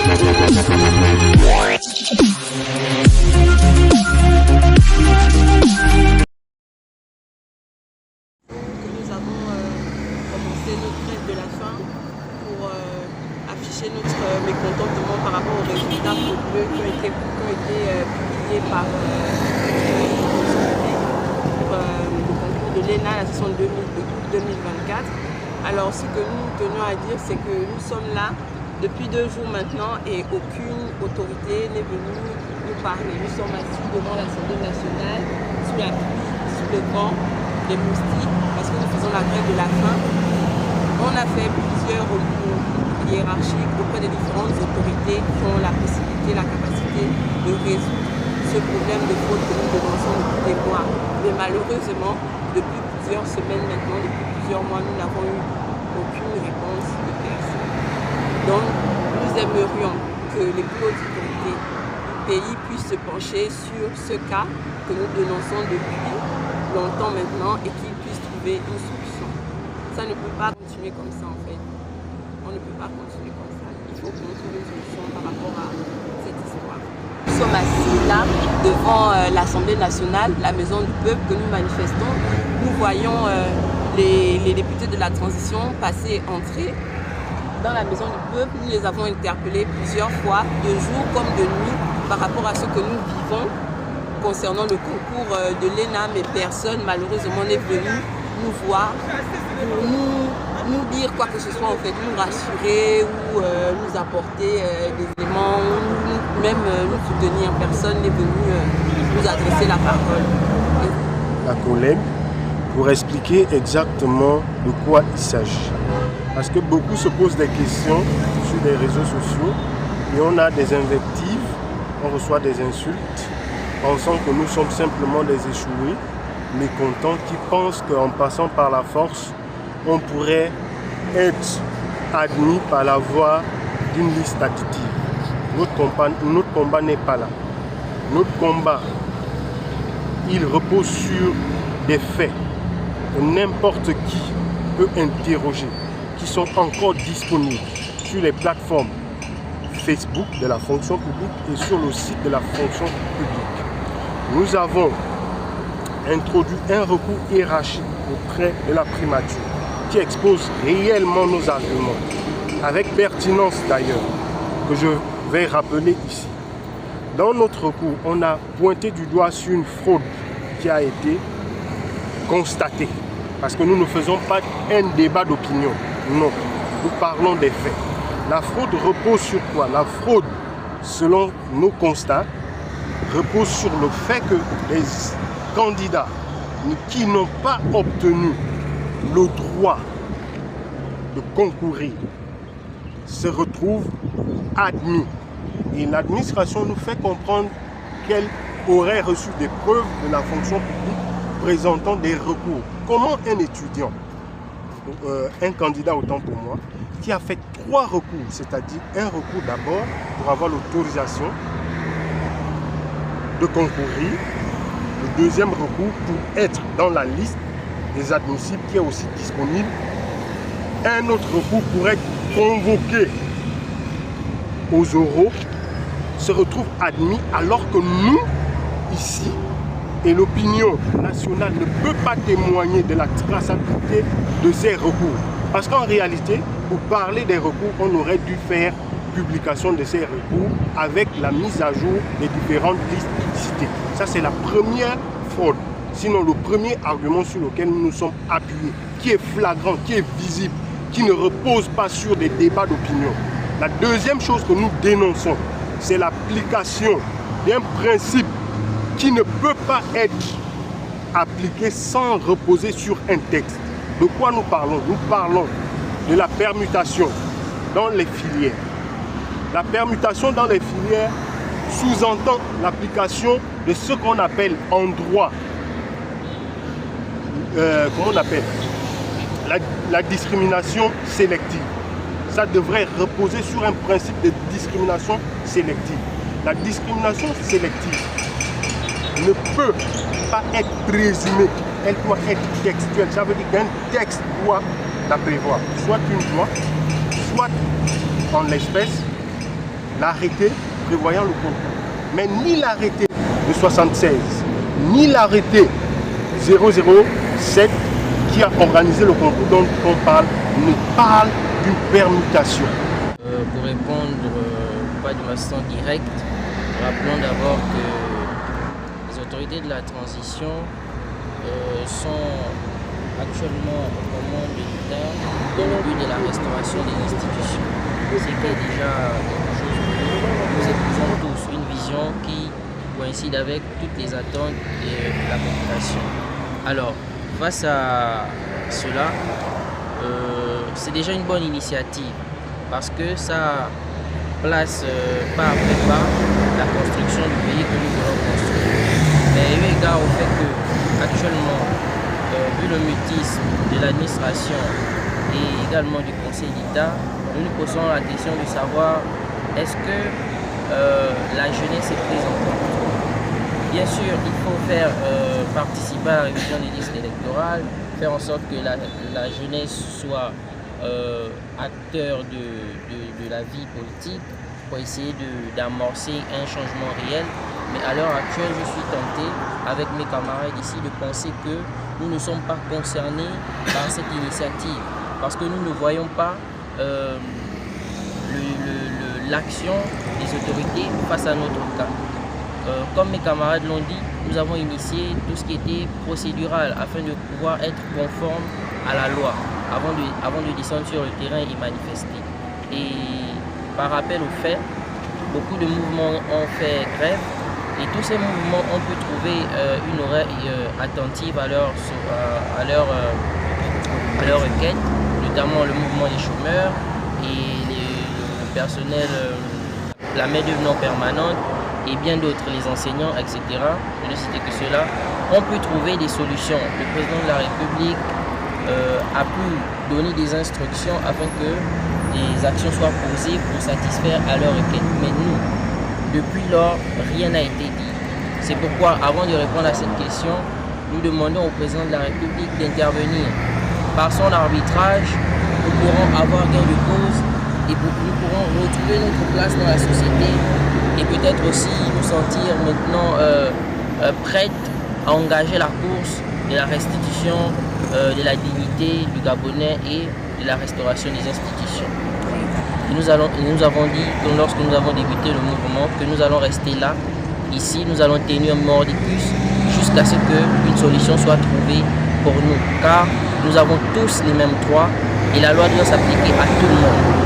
Notre grève de la faim pour afficher notre mécontentement par rapport aux résultats frauduleux qui ont été publiés par le concours de l'ENA, la session de août 2024. Alors ce que nous tenions à dire, c'est que nous sommes là depuis 2 jours maintenant et aucune autorité n'est venue nous parler. Nous sommes assis devant l'Assemblée nationale, sous la pluie, sous le vent, les moustiques, parce que nous faisons la grève de la faim. On a fait plusieurs recours hiérarchiques auprès des différentes autorités qui ont la possibilité, la capacité de résoudre ce problème de fraude que nous dénonçons depuis des mois. Mais malheureusement, depuis plusieurs semaines maintenant, depuis plusieurs mois, nous n'avons eu aucune réponse de personne. Donc, nous aimerions que les plus hautes autorités du pays puissent se pencher sur ce cas que nous dénonçons depuis longtemps maintenant et qu'ils puissent trouver une solution. Ça ne peut pas continuer comme ça en fait. On ne peut pas continuer comme ça. Il faut qu'on trouve une solution par rapport à cette histoire. Nous sommes assis là devant l'Assemblée nationale, la maison du peuple que nous manifestons. Nous voyons les députés de la transition passer, entrer dans la maison du peuple. Nous les avons interpellés plusieurs fois, de jour comme de nuit, par rapport à ce que nous vivons concernant le concours de l'ENA, mais personne malheureusement n'est venu nous voir pour nous dire quoi que ce soit, en fait, nous rassurer ou nous apporter des éléments, ou même nous soutenir. Personne n'est venu nous adresser la parole. La collègue, pour expliquer exactement de quoi il s'agit. Parce que beaucoup se posent des questions sur les réseaux sociaux et on a des invectives, on reçoit des insultes, pensant que nous sommes simplement des échoués, mécontents, qui pensent qu'en passant par la force, on pourrait être admis par la voie d'une liste additive. Notre combat n'est pas là. Notre combat, il repose sur des faits que n'importe qui peut interroger, qui sont encore disponibles sur les plateformes Facebook de la fonction publique et sur le site de la fonction publique. Nous avons introduit un recours hiérarchique auprès de la primature qui expose réellement nos arguments, avec pertinence d'ailleurs, que je vais rappeler ici. Dans notre recours, on a pointé du doigt sur une fraude qui a été constatée, parce que nous ne faisons pas un débat d'opinion, non, nous parlons des faits. La fraude repose sur quoi? La fraude, selon nos constats, repose sur le fait que les candidats qui n'ont pas obtenu le droit de concourir se retrouvent admis. Et l'administration nous fait comprendre qu'elle aurait reçu des preuves de la fonction publique présentant des recours. Comment un étudiant, un candidat autant pour moi, qui a fait 3 recours, c'est-à-dire un recours d'abord pour avoir l'autorisation de concourir, le deuxième recours pour être dans la liste des admissibles qui est aussi disponible, un autre recours pour être convoqué aux oraux, se retrouve admis alors que nous, ici, et l'opinion nationale ne peut pas témoigner de la traçabilité de ces recours. Parce qu'en réalité, pour parler des recours, on aurait dû faire publication de ces recours avec la mise à jour des différentes listes citées. Ça, c'est la première fraude. Sinon, le premier argument sur lequel nous nous sommes appuyés, qui est flagrant, qui est visible, qui ne repose pas sur des débats d'opinion. La deuxième chose que nous dénonçons, c'est l'application d'un principe qui ne peut pas être appliqué sans reposer sur un texte. De quoi nous parlons? Nous parlons de la permutation dans les filières. La permutation dans les filières sous-entend l'application de ce qu'on appelle en droit, comment on appelle la discrimination sélective. Ça devrait reposer sur un principe de discrimination sélective. La discrimination sélective ne peut pas être présumée, elle doit être textuelle. Ça veut dire qu'un texte doit la prévoir, soit une loi, soit en l'espèce l'arrêté prévoyant le concours. Mais ni l'arrêté de 76, ni l'arrêté 007 qui a organisé le concours dont on parle, ne parle d'une permutation. Pour répondre pas de façon directe, rappelons d'abord que les autorités de la transition sont actuellement aux commandes de l'État dans le but de la restauration des institutions. C'est qu'il y a déjà quelque chose que nous épousons tous, une vision qui coïncide avec toutes les attentes de la population. Alors, face à cela, c'est déjà une bonne initiative parce que ça place pas après pas la construction du pays que nous voulons construire. Mais eu égard au fait que actuellement, vu le mutisme de l'administration et également du Conseil d'État, nous nous posons la question de savoir est-ce que la jeunesse est prise en compte. Bien sûr, il faut faire participer à la révision des listes électorales, faire en sorte que la jeunesse soit acteur de la vie politique pour essayer d'amorcer un changement réel. Mais à l'heure actuelle, je suis tenté, avec mes camarades ici, de penser que nous ne sommes pas concernés par cette initiative parce que nous ne voyons pas l'action des autorités face à notre cas. Comme mes camarades l'ont dit, nous avons initié tout ce qui était procédural afin de pouvoir être conforme à la loi avant de descendre sur le terrain et manifester. Et par rappel aux faits, beaucoup de mouvements ont fait grève et tous ces mouvements ont pu trouver une oreille attentive à leur requête, notamment le mouvement des chômeurs et le personnel, la main-d'œuvre non permanente et bien d'autres, les enseignants, etc. Je ne citer que cela, ont pu trouver des solutions. Le président de la République a pu donner des instructions afin que des actions soient posées pour satisfaire à leur requête. Mais nous, depuis lors, rien n'a été dit. C'est pourquoi, avant de répondre à cette question, nous demandons au président de la République d'intervenir. Par son arbitrage, nous pourrons avoir gain de cause et nous pourrons retrouver notre place dans la société et peut-être aussi nous sentir maintenant prêts à engager la course de la restitution de la dignité du Gabonais et de la restauration des institutions. Et nous avons dit, lorsque nous avons débuté le mouvement, que nous allons rester là, ici, nous allons tenir mordicus jusqu'à ce qu'une solution soit trouvée pour nous. Car nous avons tous les mêmes droits et la loi doit s'appliquer à tout le monde.